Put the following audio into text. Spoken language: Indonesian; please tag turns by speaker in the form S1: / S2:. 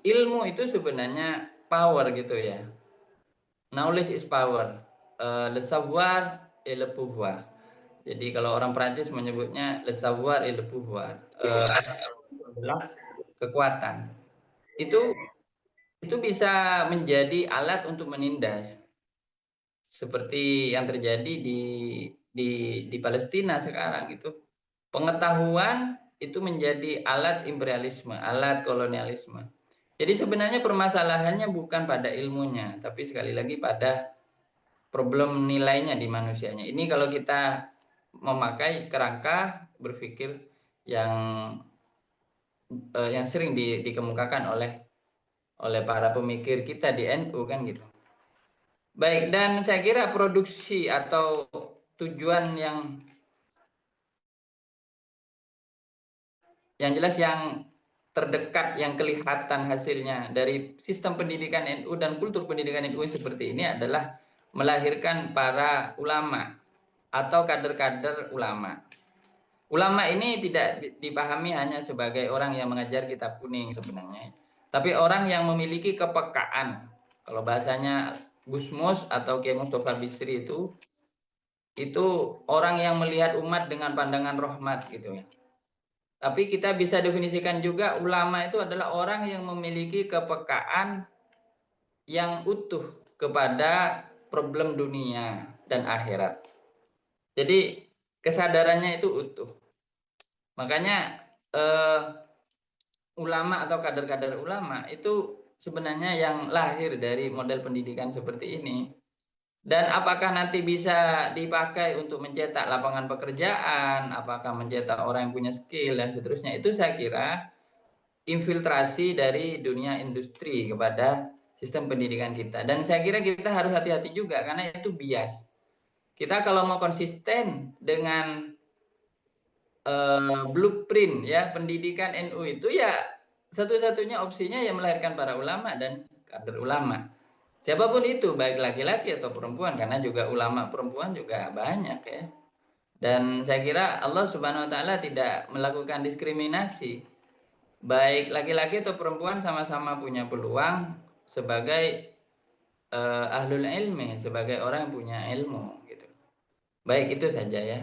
S1: ilmu itu sebenarnya power gitu ya. Knowledge is power. Le savoir et le pouvoir. Jadi kalau orang Prancis menyebutnya le savoir et le pouvoir. Adalah kekuatan. Itu bisa menjadi alat untuk menindas. Seperti yang terjadi di Palestina sekarang itu. Pengetahuan itu menjadi alat imperialisme, alat kolonialisme. Jadi sebenarnya permasalahannya bukan pada ilmunya, tapi sekali lagi pada problem nilainya di manusianya. Ini kalau kita memakai kerangka berpikir yang sering dikemukakan oleh para pemikir kita di NU kan gitu. Baik, dan saya kira produksi atau tujuan yang jelas yang terdekat yang kelihatan hasilnya dari sistem pendidikan NU dan kultur pendidikan NU seperti ini adalah melahirkan para ulama atau kader-kader ulama. Ulama ini tidak dipahami hanya sebagai orang yang mengajar kitab kuning sebenarnya, tapi orang yang memiliki kepekaan. Kalau bahasanya Gus Mus atau Kiai Mustafa Bisri itu orang yang melihat umat dengan pandangan rahmat gitu ya. Tapi kita bisa definisikan juga ulama itu adalah orang yang memiliki kepekaan yang utuh kepada problem dunia dan akhirat. Jadi kesadarannya itu utuh. Makanya ulama atau kader-kader ulama itu sebenarnya yang lahir dari model pendidikan seperti ini. Dan apakah nanti bisa dipakai untuk mencetak lapangan pekerjaan, apakah mencetak orang yang punya skill dan seterusnya, itu saya kira infiltrasi dari dunia industri kepada sistem pendidikan kita. Dan saya kira kita harus hati-hati juga karena itu bias. Kita kalau mau konsisten dengan blueprint ya pendidikan NU itu ya satu-satunya opsinya yang melahirkan para ulama dan kader ulama. Siapapun itu, baik laki-laki atau perempuan, karena juga ulama perempuan juga banyak ya. Dan saya kira Allah Subhanahu wa taala tidak melakukan diskriminasi. Baik laki-laki atau perempuan sama-sama punya peluang sebagai ahlul ilmi, sebagai orang yang punya ilmu gitu. Baik, itu saja ya.